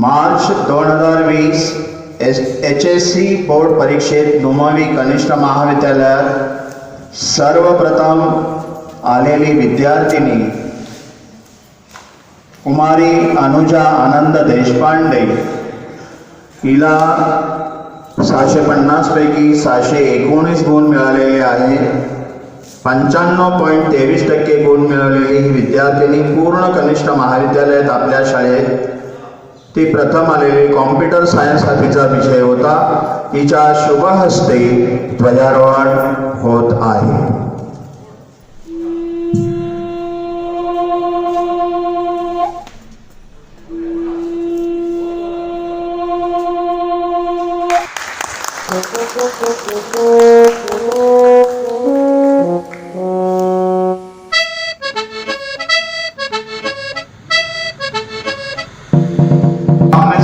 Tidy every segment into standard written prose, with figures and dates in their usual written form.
March 2020 HSC board परीक्षेत 9वी कनिष्ठ महाविद्यालयात सर्वप्रथम आलेली विद्यार्थिनी कुमारी अनुजा आनंद देशपांडे हिला 650 पैकी 619 गुण मिळालेले आहेत. 95.23% गुण मिळवलेली ही विद्यार्थिनी पूर्ण कनिष्ठ महाविद्यालयात आपल्या शाळेत ती प्रथम आलेली कॉम्प्युटर सायन्स हा तिचा विषय होता. तिच्या शुभ हस्ते ध्वजारोहण होत आहे.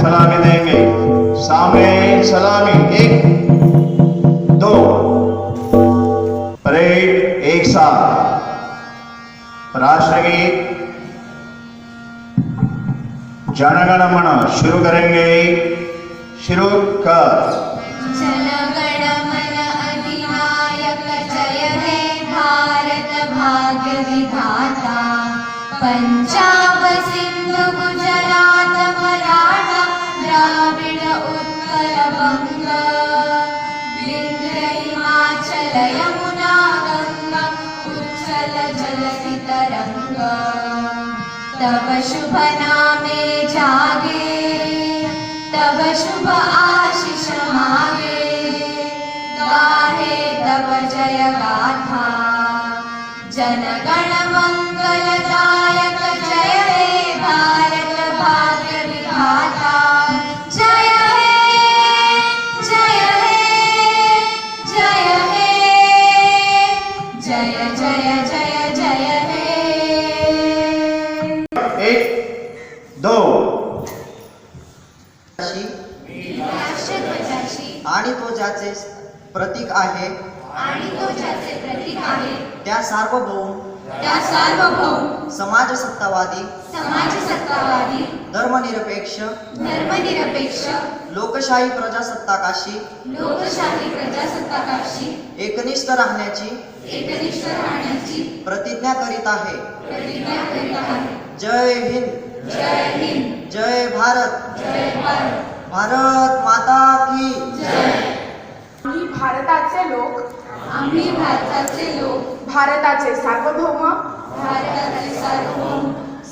सलामी देंगे. सामने सलामी 1 2 परेड एक साथ. राष्ट्रगीत जनगण मन शुरू करेंगे. शुरू कर. जनगण मन अधिनायक जय हे भारत भाग्य विधाता. पंजाब सिंधु गुजरात मराठा द्राविड उत्कल बंग. विंध्य हिमाचल यमुना गंगा उच्चल जलधि तरंग. तब शुभ नामे जागे तब शुभ आशीष मागे. गाहे तब जय गाथा. जनगण मंगलदायक जय हे भारत भाग्य विधाता. जय हे जय हे जय हे जय जय जय जय हे. 1 2 राष्ट्रध्वजाची आणि तो ज्याचे प्रतीक आहे आणि तो ज्याचे प्रतीक आहे त्या सार्वभौम त्या सार्वभौम समाजसत्तावादी समाजसत्तावादी धर्मनिरपेक्ष धर्मनिरपेक्ष लोकशाही प्रजासत्ताकाशी लोकशाही प्रजासत्ताकाशी एकनिष्ठ राहण्याची एकनिष्ठ राहण्याची प्रतिज्ञा करीत आहे. प्रतिज्ञा करीत आहे. जय हिंद. जय हिंद. जय भारत. जय भारत. भारत माता की जय. आम्ही भारताचे लोक आम्ही भारताचे लोक भारताचे सार्वभौम भारताचे सार्वभौम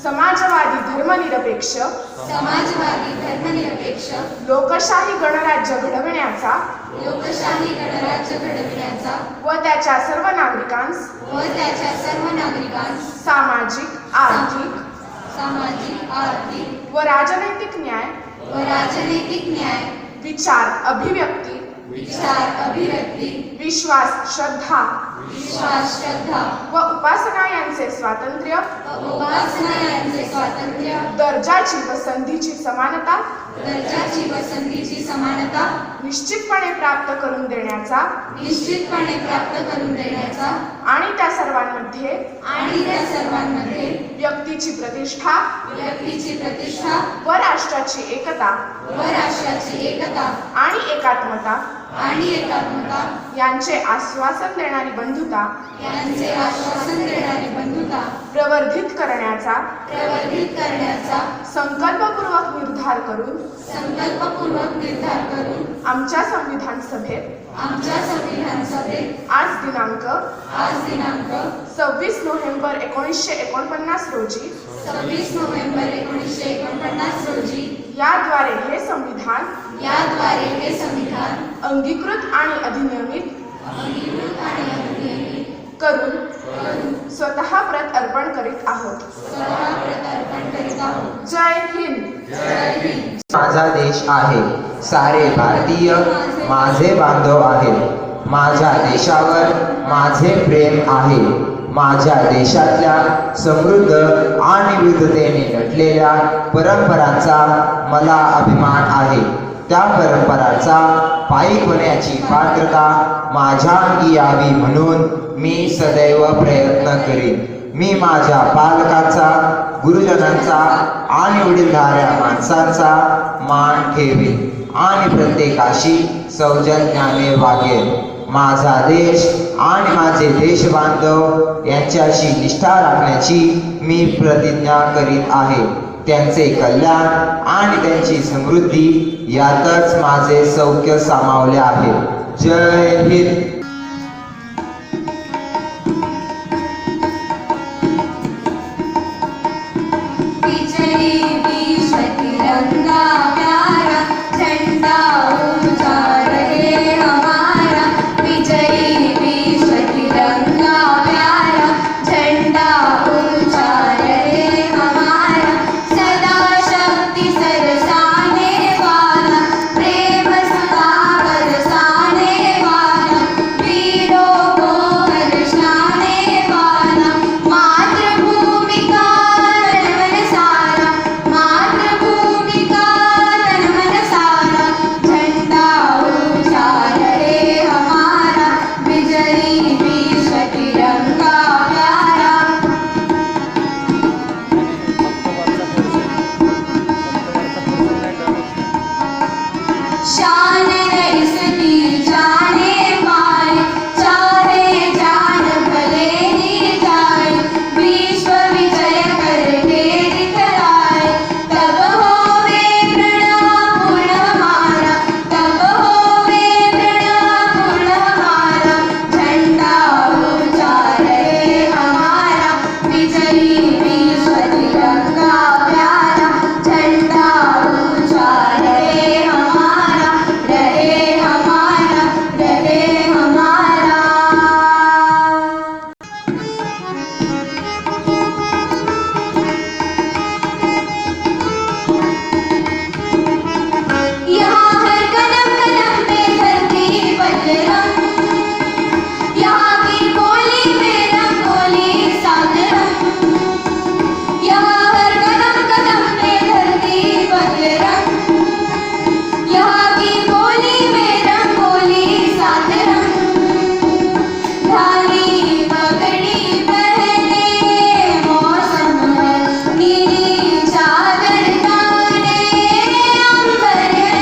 समाजवादी धर्मनिरपेक्ष समाजवादी धर्मनिरपेक्ष लोकशाही गणराज्य घडविण्याचा लोकशाही गणराज्य घडविण्याचा व त्याच्या सर्व नागरिकांस व त्याच्या सर्व नागरिकांस सामाजिक सामाजिक आर्थिक व राजनैतिक न्याय व राजनैतिक न्याय विचार अभिव्यक्ती विचार अभिव्यक्ती विश्वास श्रद्धा व उपासना यांचे स्वातंत्र्य उपासना यांचे स्वातंत्र्य दर्जाची व संधीची समानता दर्जाची व संधीची समानता निश्चितपणे प्राप्त करून देण्याचा निश्चितपणे प्राप्त करून देण्याचा आणि त्या सर्वांमध्ये व्यक्तीची प्रतिष्ठा व्यक्तीची प्रतिष्ठा व राष्ट्राची एकता आणि एकात्मता यांचे आश्वासन देणारी बंधुता प्रवर्धित करण्याचा संकल्पपूर्वक निर्धार करून आमच्या संविधान सभेत आज दिनांक 26 नोव्हेंबर 1949 रोजी याद्वारे हे संविधान अंगीकृत आणि अधिनियमित करून स्वतः प्रत अर्पण करीत आहोत. जय हिंद. माझा देश आहे. सारे भारतीय माझे बांधव आहेत. माझ्या देशावर माझे प्रेम आहे. माझ्या देशातल्या समृद्ध आणि विविधतेने नटलेल्या परंपरांचा मला अभिमान आहे. त्या परंपरांचा पायी होण्याची पात्रता माझ्या अंगी यावी म्हणून मी सदैव प्रयत्न करीन. मी माझ्या पालकाचा गुरुजनांचा आणि वडीलधाऱ्या माणसांचा मान ठेवेल आणि प्रत्येकाशी सौजन्याने वागेल. माझा देश आणि माझे देशबांधव यांच्याशी निष्ठा राखण्याची मी प्रतिज्ञा करीत आहे. त्यांचे कल्याण आणि त्यांची समृद्धी यातच माझे सौख्य सामावले आहे. जय हिंद. विजयी विश्व तिरंगा प्यारा झंडा ऊंचा रहे हमारा. विजयी विश्व तिरंगा प्यारा झंडा ऊंचा रहे हमारा. सदा शक्ति सरसाने वाला प्रेम सदा बरसाने वाला वीरों को हर्षाने वाला. मातृभूमि का तन मन सारा मातृभूमि का तन मन सारा झंडा ऊंचा रहे हमारा. विजयी विश्व तिरंगा प्यारा. शान इसकी जाने पाए चाहे जान भले ही जाए. विश्व विजय करके दिखलाए तब होवे प्रणाम पूर्ण हमारा. तब होवे प्रणाम पूर्ण हमारा. झंडा ऊंचा रहे हमारा. विजयी विश्व तिरंगा प्यारा झंडा ऊंचा रहे हमारा. रहे हमारा रहे हमारा. यहाँ हर कदम कदम पे धरती बलरंग. यहाँ की बोली में रंगोली सात रंग. यहाँ हर कदम कदम पे धरती बलरंग. यहाँ की बोली में रंगोली सात रंग. धानी पगड़ी पहने मौसम है नीली चादर ताने अंबर है.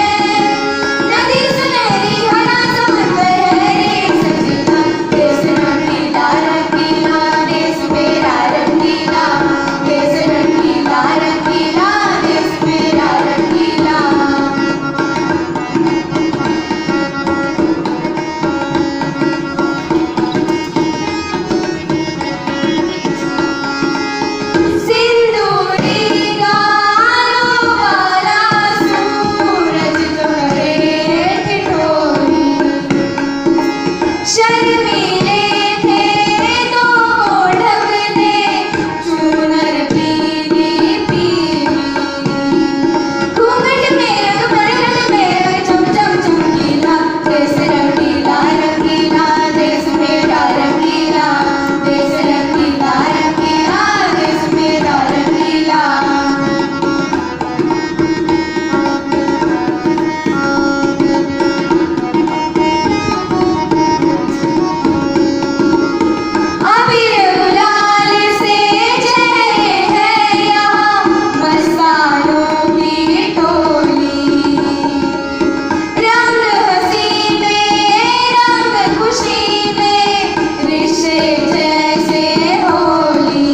नदी सुनहरी हरा समंदर है रे सजीला. देश रंगीला रंगीला देश मेरा रंगीला. देश रंगीला रंगीला देश मेरा रंगीला. सिंदूरी गालों वाला सूरज जो करे ठिठोरी. शर्मीले थे तो ढक दे चूनर पीली पीली. घूंघट में रंग बरगद में रंग चमचम चमकीला. देश रंगीला रंगीला देश मेरा रंगीला. देश रंगीला रंगीला देश मेरा रंगीला. अबीर गुलाल से चेहरे हैं यहाँ मस्तानों की टोली. रंग हंसी में रंग खुशी में रिश्ते जैसे होली.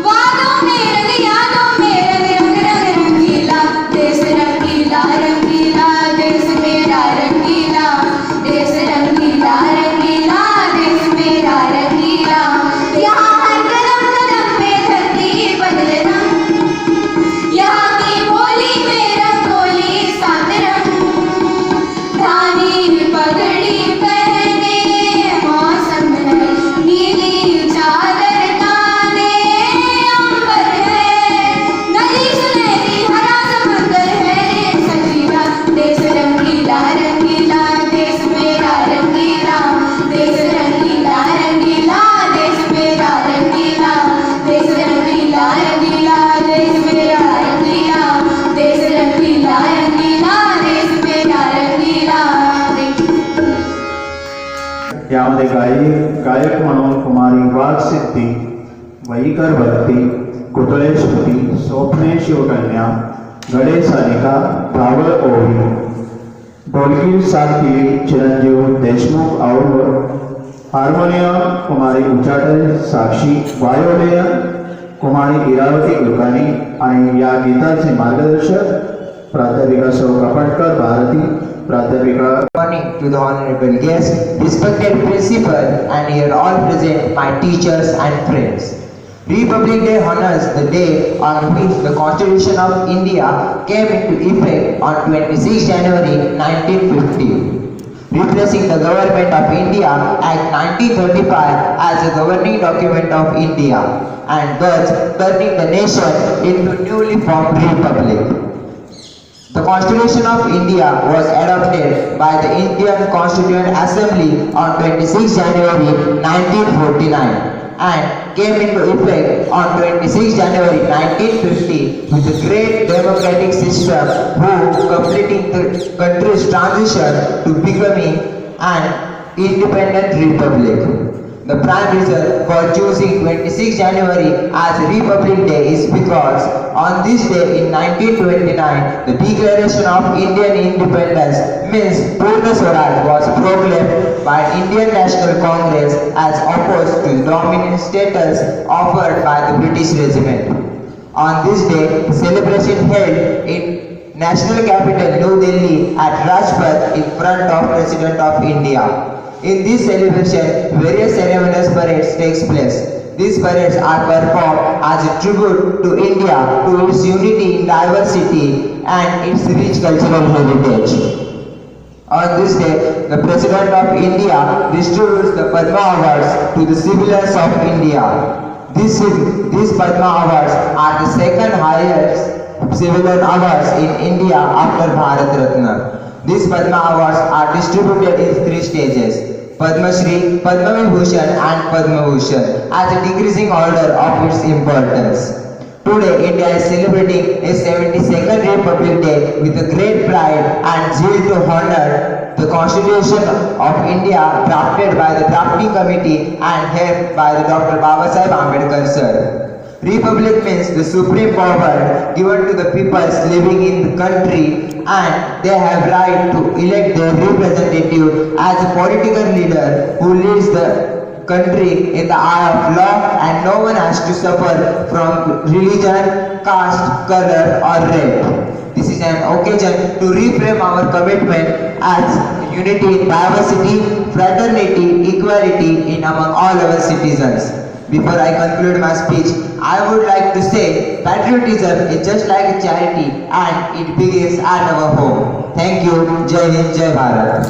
वादों में रंग यादों में रंग रंग रंग रंगीला. देश रंगीला रंगीला देश मेरा रंगीला. देश रंगीला रंगीला देश मेरा रंगीला. यहाँ हर कदम कदम पे धरती बदले रंग. यहाँ की बोली में रंगोली सात रंग. धानी पगड़ी पहने मौसम है नीली चादर ताने अंबर है. नदी सुनहरी हरा समंदर है रे सजीला. देश रंगीला रंगीला देश मेरा रंगीला. देश रंगीला रंगीला देश मेरा रंगीला. देश रंगीला रंगीला देश मेरा रंगीला. देश रंगीला रंगीला देश मेरा रंगीला. यामध्ये गायक म्हणून कुमारी वाघ सिद्धी, वैकर भक्ती, कुतळे श्रुती स्वप्ने शिवकन्या गडे सानिका धावळ ओवी ढोलकी साथ केली चिरंजीव देशमुख और हार्मोनियम कुमारी उचाटे साक्षी वायोलिन कुमारी इरावती कुलकर्णी आणि या गीताचे मार्गदर्शक प्राध्यापिका सौ कपटकर भारती प्राध्यापिका Morning to the honorable guests, respected principal, and here all present, my teachers and friends. Republic Day honors the day on which the Constitution of India came into effect on 26 January 1950, replacing the Government of India Act 1935 as the governing document of India, and thus turning the nation into newly formed republic. The Constitution of India was adopted by the Indian Constituent Assembly on 26 January 1949 and came into effect on 26 January 1950 with a great democratic system who completing the country's transition to becoming an independent republic. The prime reason for choosing 26 January as Republic Day is because on this day in 1929, the Declaration of Indian Independence means Purna Swaraj was proclaimed by Indian National Congress as opposed to the dominant status offered by the British regime. On this day, the celebration held in national capital New Delhi at Rajpath in front of President of India. In this celebration, various ceremonious parades takes place. These parades are performed as a tribute to India, to its unity in diversity and its rich cultural heritage. On this day, the President of India distributes the Padma Awards to the civilians of India. These Padma Awards are the second highest civilian awards in India after Bharat Ratna. These Padma Awards are distributed in 3 stages: Padma Shri, Padma Vibhushan and Padma Bhushan as a decreasing order of its importance. Today, India is celebrating its 72nd Republic Day with a great pride and zeal to honor the Constitution of India drafted by the drafting committee and helped by the Dr. Babasaheb Ambedkar sir. Republic means the supreme power given to the peoples living in the country, and they have right to elect their representative as a political leader who leads the country in the eye of law, and no one has to suffer from religion, caste, color or race. This is an occasion to reframe our commitment as unity in diversity, fraternity, equality in among all our citizens. Before I conclude my speech, I would like to say patriotism is just like a charity and it begins at our home. Thank you. Jai Hind, Jai Bharat.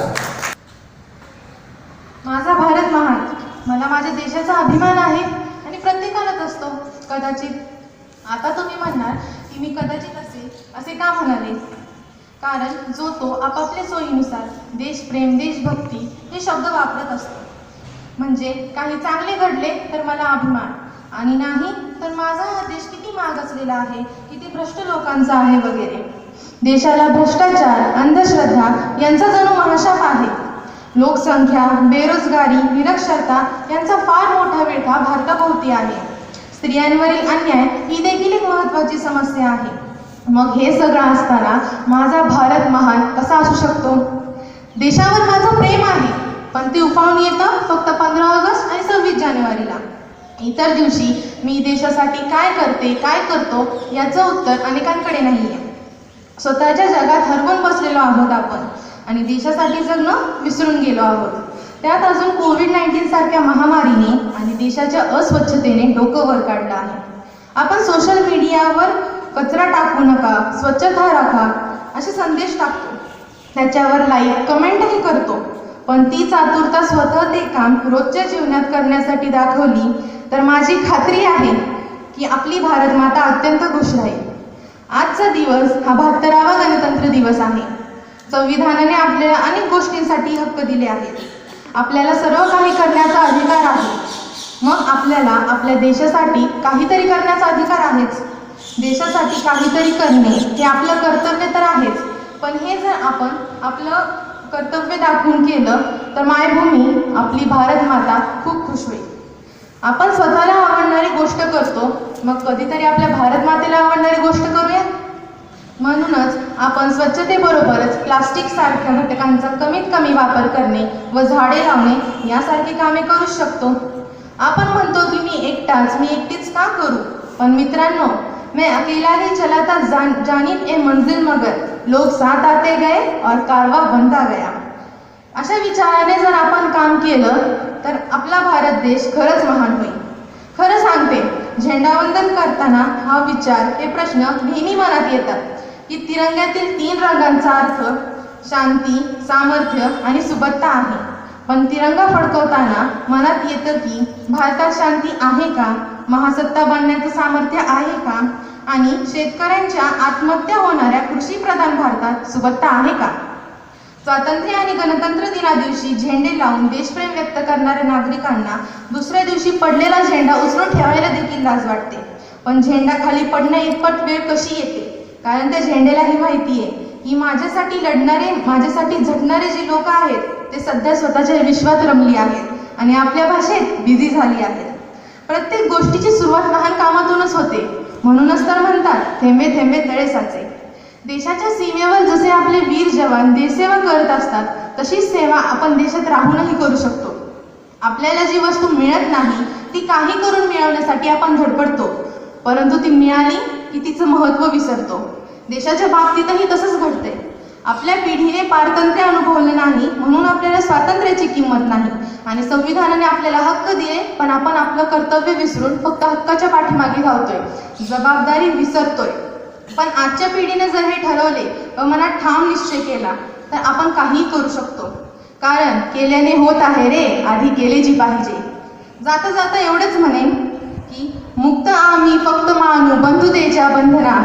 माझा भारत महान, मला माझ्या देशाचा अभिमान आहे आणि प्रत्येकालाच असतो कदाचित. आता तुम्ही म्हणणार की मी कदाचित असे का म्हणाले? कारण जो तो आपापल्या सोयीनुसार देशप्रेम, देशभक्ती हे शब्द वापरत असतो. म्हणजे काही चांगले घडले तर मला अभिमान, आणि नाही तर माझा हा देश किती मागासलेला आहे, किती भ्रष्ट लोकांचा आहे वगैरे. देशाला भ्रष्टाचार, अंधश्रद्धा यांचा जणू महाशाप आहे. लोकसंख्या, बेरोजगारी, निरक्षरता यांचा फार मोठा विळखा भारताभोवती आहे. स्त्रियांवरील अन्याय ही देखील एक महत्त्वाची समस्या आहे. मग हे सगळं असताना माझा भारत महान कसा असू शकतो? देशावर माझं प्रेम आहे, पण ते उफाळून येतं फक्त 15 ऑगस्ट आणि 26 जानेवारीला. इतर दिवशी मी देशासाठी काय करते, काय करतो याचं उत्तर अनेकांकडे नाही आहे. स्वतःच्या जगात हरवून बसलेलो आहोत आपण आणि देशासाठी जगणं विसरून गेलो आहोत. त्यात अजून कोविड-19 सारख्या महामारीने आणि देशाच्या अस्वच्छतेने डोकं वर काढलं आहे. आपण सोशल मीडियावर कचरा टाकू नका, स्वच्छता राखा असे संदेश टाकतो, त्याच्यावर लाईक, कमेंटही करतो. पण ती आतुरता स्वतः ते काम रोजच्या जीवनात करण्यासाठी दाखवली तर माझी खात्री आहे की आपली भारत माता अत्यंत खुश राहील. आजचा दिवस हा 72वा गणतंत्र दिवस आहे. संविधानाने आपल्याला अनेक गोष्टींसाठी हक्क दिले आहेत. आपल्याला सर्व काही करण्याचा अधिकार आहे. मग आपल्याला आपल्या देशासाठी काहीतरी करण्याचा अधिकार आहेच. देशासाठी काहीतरी करणे हे आपलं कर्तव्य तर आहेच, पण हे जर आपण आपलं कर्तव्य दाखवून केलं तर मायभूमी आपली भारत माता खूप खुश होईल. आपण स्वतःला आवडणारी गोष्ट करतो, मग कधीतरी आपल्या भारत मातेला आवडणारी गोष्ट करूया. म्हणूनच आपण स्वच्छतेबरोबरच प्लास्टिक सारख्या घटकांचा कमीत कमी वापर करणे व झाडे लावणे यासारखी कामे करू शकतो. आपण म्हणतो की मी एकटीच का करू, पण मित्रांनो, मैं अकेला ही चला था जानिब ए मंजिल मगर लोग साथ आते गए और कारवा बनता गया. अशा विचाराने जर आपण काम केलं तर आपला भारत देश खरंच महान होईल. खरं सांगते, झेंडावंदन करताना हा विचार, हे प्रश्न नेहमी मनात येतात की तिरंग्यातील 3 रंगांचा अर्थ शांती, सामर्थ्य आणि सुबत्ता आहे. पण तिरंगा फडकवताना मनात येतं की भारतात शांती आहे का, महासत्ता बनण्याचं सामर्थ्य आहे का, आणि शेतकऱ्यांच्या आत्महत्या होणाऱ्या कृषीप्रधान भारतात सुबत्ता आहे का. स्वातंत्र्य आणि गणतंत्र दिना दिवशी झेंडे लावून देशप्रेम व्यक्त करणाऱ्या नागरिकांना दुसऱ्या दिवशी पडलेला झेंडा उचलून ठेवायला देखील लाज वाटते. पण झेंडा खाली पडण्या इतपत वेळ कशी येते, कारण त्या झेंड्यालाही माहिती आहे की माझ्यासाठी लढणारे, माझ्यासाठी झटणारे जे लोक आहेत ते सध्या स्वतःच्या विश्वात रमली आहेत आणि आपल्या भाषेत बिझी झाली आहेत. प्रत्येक गोष्टीची सुरुवात लहान कामातूनच होते. म्हणूनच तर म्हणतात, थेंबे थेंबे तळे साचे. देशाच्या सीमेवर जसे आपले वीर जवान देशसेवा करत असतात, तशीच सेवा आपण देशात राहूनही करू शकतो. आपल्याला जी वस्तू मिळत नाही ती काही करून मिळवण्यासाठी आपण धडपडतो, परंतु ती मिळाली की तिचं महत्त्व विसरतो. देशाच्या बाबतीतही तसंच घडते. आपल्या पिढीने पारतंत्र्य अनुभवलं नाही म्हणून आपल्याला स्वातंत्र्याची किंमत नाही, आणि संविधानाने आपल्याला हक्क दिले पण आपण आपलं कर्तव्य विसरून फक्त हक्काच्या पाठीमागे धावतोय, जबाबदारी विसरतोय. पण आजच्या पिढीने जर हे ठरवले व मनात ठाम निश्चय केला तर आपण काहीही करू शकतो. कारण केल्याने होत आहे रे, आधी केले जी पाहिजे. जाता जाता एवढंच म्हणेन की मुक्त आम्ही फक्त मानू बंधुतेच्या बंधना,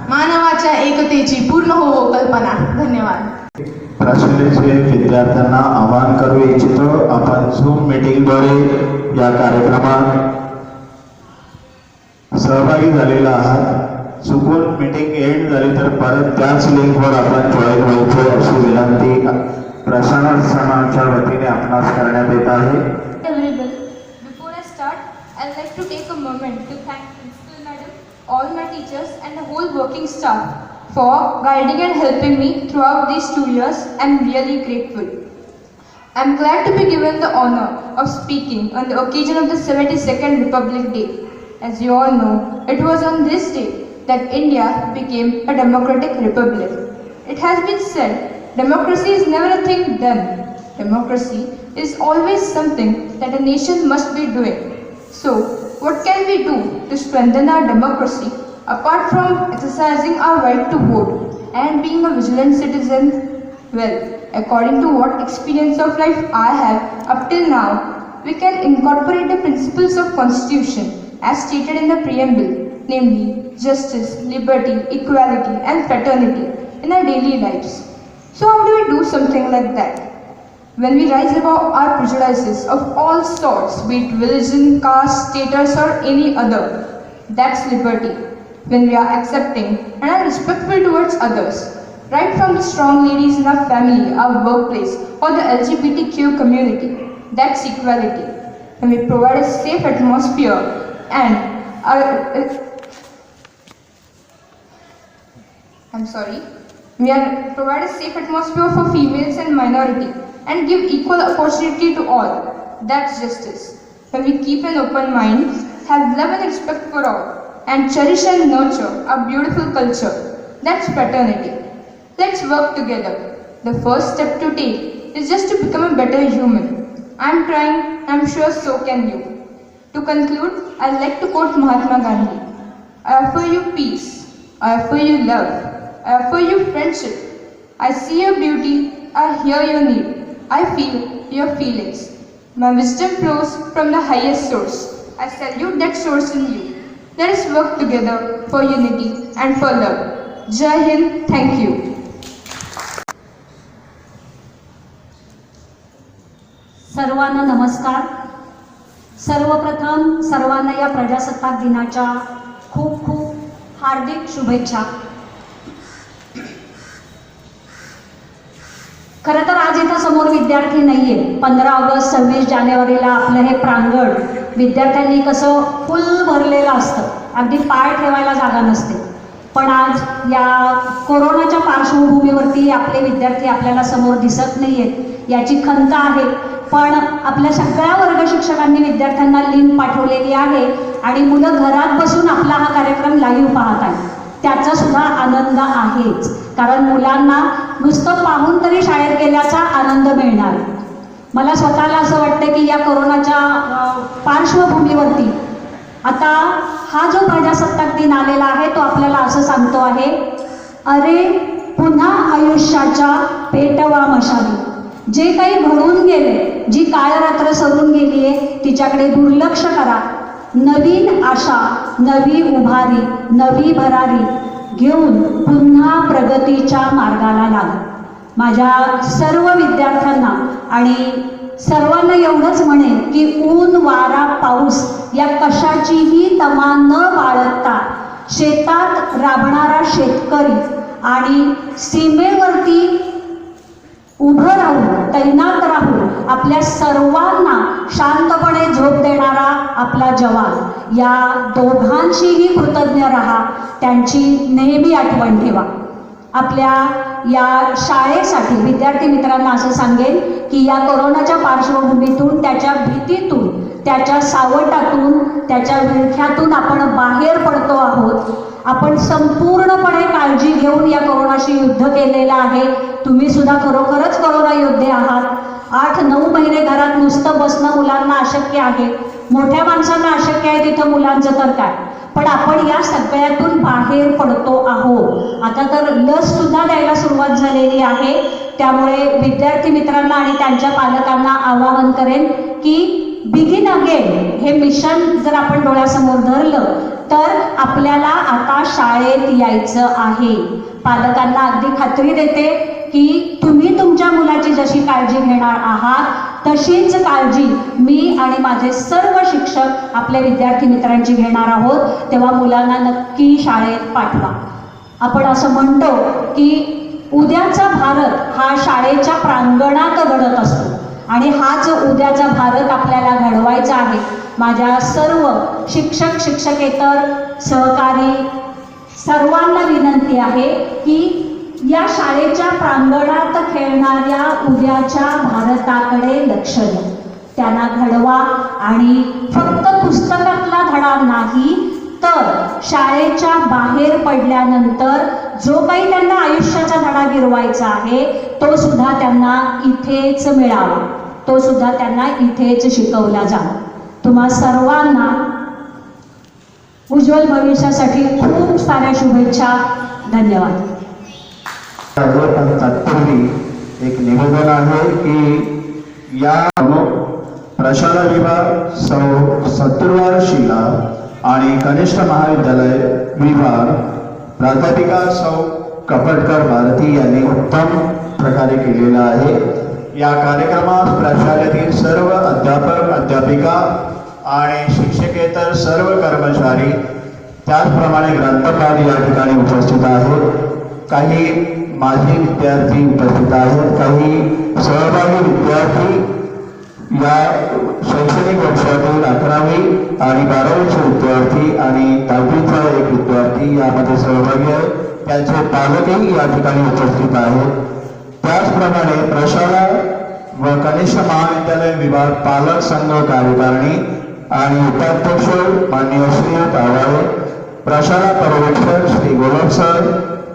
मानवाच्या एकतेची पूर्ण हो कल्पना. धन्यवाद. प्राशुल्याचे विद्यार्थ्यांना आवाहन करू इच्छितो, आपण झूम मीटिंगद्वारे या कार्यक्रमात सहभागी झालेला आहात. चुकून मीटिंग एंड झाली तर परत त्याच लिंकवर आपण जॉईन व्हायचं अशी विनंती प्रशासनाच्या वतीने आपणास करण्यात येत आहे. Honorable, before I start, I'd like to take a moment to thank Principal Madam, all my teachers and the whole working staff for guiding and helping me throughout these 2 years. I'm really grateful. I'm glad to be given the honor of speaking on the occasion of the 72nd Republic Day. As you all know, it was on this day that India became a democratic republic. It has been said, democracy is never a thing done. Democracy is always something that a nation must be doing. So, what can we do to strengthen our democracy apart from exercising our right to vote and being a vigilant citizen? Well, according to what experience of life I have up till now, we can incorporate the principles of Constitution as stated in the preamble, namely justice, liberty, equality and fraternity in our daily lives. So how do we do something like that? When we rise above our prejudices of all sorts, be it religion, caste, status or any other, that's liberty. When we are accepting and are respectful towards others, right from the strong ladies in our family, our workplace or the LGBTQ community, that's equality. When we provide a safe atmosphere and we provide a safe atmosphere for females and minority and give equal opportunity to all. That's justice. When we keep an open mind, have love and respect for all, and cherish and nurture our beautiful culture, that's fraternity. Let's work together. The first step to take is just to become a better human. I'm trying, I'm sure so can you. To conclude, I'd like to quote Mahatma Gandhi. I offer you peace. I offer you love. I offer you friendship. I see your beauty. I hear your need. I feel your feelings. My wisdom flows from the highest source. I salute that source in you. Let us work together for unity and for love. Jai Hind. Thank you. सर्वांना नमस्कार. सर्वप्रथम सर्वांना या प्रजासत्ताक दिनाच्या खूप खूप हार्दिक शुभेच्छा. खरं तर आज इथं समोर विद्यार्थी नाहीये. 15 ऑगस्ट 26 जानेवारीला आपलं हे प्रांगण विद्यार्थ्यांनी कसं फुल भरलेलं असतं, अगदी पाय ठेवायला जागा नसते. पण आज या कोरोनाच्या पार्श्वभूमीवरती आपले विद्यार्थी आपल्याला समोर दिसत नाही आहेत, याची खंत आहे. पण आपल्या सगळ्या वर्ग शिक्षकांनी विद्यार्थ्यांना लिंक पाठवलेली आहे आणि मुलं घरात बसून आपला हा कार्यक्रम लाईव्ह पाहत आहेत. त्याचा सुद्धा आनंद आहेच, कारण मुलांना नुसतं पाहून तरी शाळेत गेल्याचा आनंद मिळणार. मला स्वतःला असं वाटतं की या कोरोनाच्या पार्श्वभूमीवरती आता हा जो प्रजासत्ताक दिन आलेला आहे तो आपल्याला असं सांगतो आहे, अरे पुन्हा आयुष्याच्या पेटवा मशाली. जे काही घडून गेले, जी काळरात्र सरून गेली आहे तिच्याकडे दुर्लक्ष करा. नवीन आशा, नवी उभारी, नवी भरारी घेऊन पुन्हा प्रगतीच्या मार्गाला लागा. माझ्या सर्व विद्यार्थ्यांना आणि सर्वांना एवढंच म्हणेन की ऊन, वारा, पाऊस या कशाचीही तमा न बाळगता शेतात राबणारा शेतकरी आणि सीमेवरती उभं राहून, तैनात राहून आपल्या सर्वांना शांतपणे झोप देणारा आपला जवान, या दोघांशीही कृतज्ञ राहा, त्यांची नेहमी आठवण ठेवा. आपल्या या शाळेसाठी विद्यार्थी मित्रांना असं सांगेन की या कोरोनाच्या पार्श्वभूमीतून, त्याच्या भीतीतून, त्याच्या सावटातून, त्याच्या विळख्यातून आपण बाहेर पडतो आहोत. आपण संपूर्णपणे काळजी घेऊन या कोरोनाशी युद्ध केलेलं आहे. तुम्ही सुद्धा खरोखरच कोरोना योद्धे आहात. 8-9 महिने घरात नुसतं बसणं मुलांना अशक्य आहे, मोठ्या माणसांना अशक्य आहे, तिथं मुलांचं तर काय. पण आपण या सगळ्यातून बाहेर पडतो आहोत. आता तर लस सुद्धा द्यायला सुरुवात झालेली आहे. त्यामुळे विद्यार्थी मित्रांना आणि त्यांच्या पालकांना आवाहन करेन की बिगिन अगेन हे मिशन जर आपण डोळ्यासमोर धरलं तर आपल्याला आता शाळेत यायचं आहे. पालकांना अगदी खात्री देते की तुम्ही तुमच्या मुलाची जशी काळजी घेणार आहात तशीच काळजी मी आणि माझे सर्व शिक्षक आपल्या विद्यार्थी मित्रांची घेणार आहोत. तेव्हा मुलांना नक्की शाळेत पाठवा. आपण असं म्हणतो की उद्याचा भारत हा शाळेच्या प्रांगणात घडत असतो आणि हाच उद्याचा भारत आपल्याला घडवायचा आहे. माझ्या सर्व शिक्षक, शिक्षकेतर, सहकारी सर्वांना विनंती आहे की या शाळेच्या प्रांगणात खेळणाऱ्या उद्याच्या भारताकडे लक्ष द्या, त्यांना घडवा आणि फक्त पुस्तकातला धडा नाही तर शाळेच्या बाहेर पडल्यानंतर जो काही त्यांना आयुष्याचा धडा गिरवायचा आहे तो सुद्धा त्यांना इथेच मिळावा, तो सुद्धा त्यांना इथेच शिकवला जावा. तुम्हा सर्वांना उज्ज्वल भविष्यासाठी खूप साऱ्या शुभेच्छा. धन्यवाद. तत्पूर्वी एक निवेदन आहे की या प्रशाला विभाग सौ सत्तुरवार शिला आणि कनिष्ठ महाविद्यालय विभाग प्राध्यापिका सौ कपटकर भारती यांनी उत्तम प्रकारे केलेला आहे. या कार्यक्रमात प्रशालेतील सर्व अध्यापक, अध्यापिका आणि शिक्षकेतर सर्व कर्मचारी, त्याचप्रमाणे ग्रंथपाल या ठिकाणी उपस्थित आहेत. काही माजी विद्यार्थी उपस्थित आहेत. काही सहभागी विद्यार्थी या शैक्षणिक वर्षातील 11वी आणि 12वीचे विद्यार्थी आणि 10वीचा एक विद्यार्थी यामध्ये सहभागी आहे. त्यांचे पालकही या ठिकाणी उपस्थित आहेत. त्याचप्रमाणे प्रशाला व कनिष्ठ महाविद्यालय विभाग पालक संघ कार्यकारिणी आणि उपाध्यक्ष माननीय श्री आवाळे, प्रशाला पर्यवेक्षक श्री गोलप सर,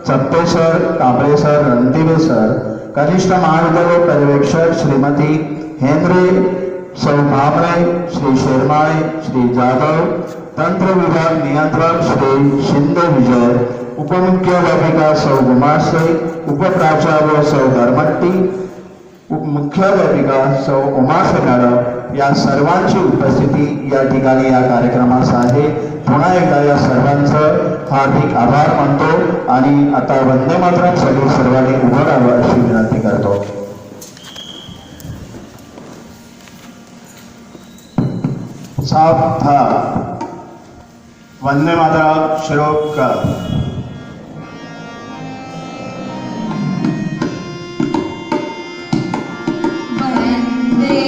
चप्पे sir, Kamble sir, Randive sir, कनिष्ठ महाविद्यालय पर्यवेक्षक श्रीमती हेंद्रे, सौ भामरे, श्री शेरमाळे, श्री जाधव, तंत्र विभाग नियंत्रक श्री शिंदे विजय, उपमुख्याध्यापिका सौ गुमासे, उपप्राचार्य सौ धर्मट्टी, मुख्याध्यापिका सौ उमासे मॅडम या सर्वांची उपस्थिती या ठिकाणी या कार्यक्रमास आहे. पुन्हा एकदा या सर्वांचं हार्दिक आभार मानतो आणि आता वंदे मातरमसाठी सर्वांनी उभं राहावं अशी विनंती करतो. साफ था वंदे मातरम शुरू कर. वन्दे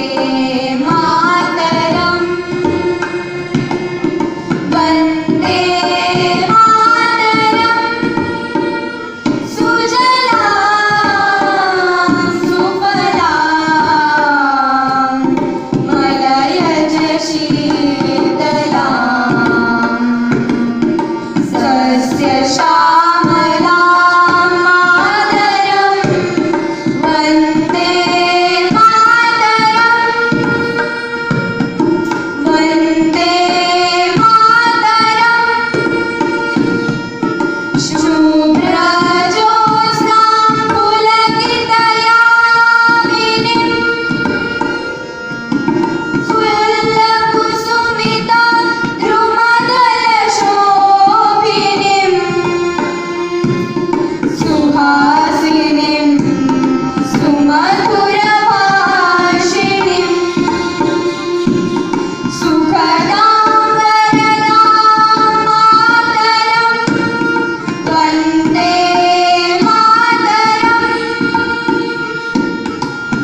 मातरम्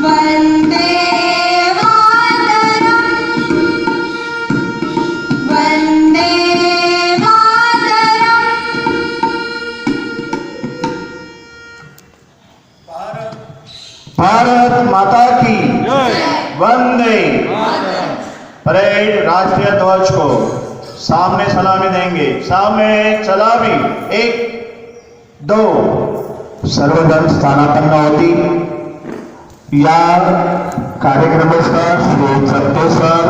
वन्दे मातरम् वन्दे मातरम् भारत माता की वंदे। परेड राष्ट्रीय ध्वज को सामने सलामी देंगे। सामने सलामी, 1 2। सर्वजण स्थानापन्न होती। या कार्यक्रमाचा श्री सत्ते सर,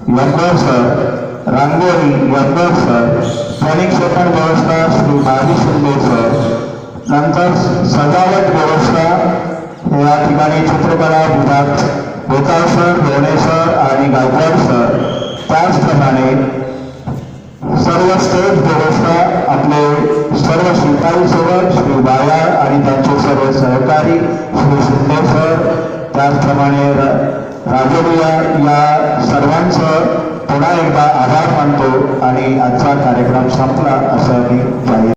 यंगर सर, रांगोळी यंगर सर, ध्वनिक्षेपण व्यवस्था श्री बाजी शिंदे सर, नंतर सजावट व्यवस्था या ठिकाणी चित्रकला विभाग गोकाळ सर, लोणे सर आणि गायकवाड सर, त्याचप्रमाणे सर्व स्टेज व्यवस्था आपले सर्व शिपाई सेवक श्री बायाळ आणि त्यांचे सर्व सहकारी श्री शिंदे सर, त्याचप्रमाणे राजोरिया या सर्वांचं पुन्हा एकदा आभार मानतो आणि आजचा कार्यक्रम संपला असं मी जाहीर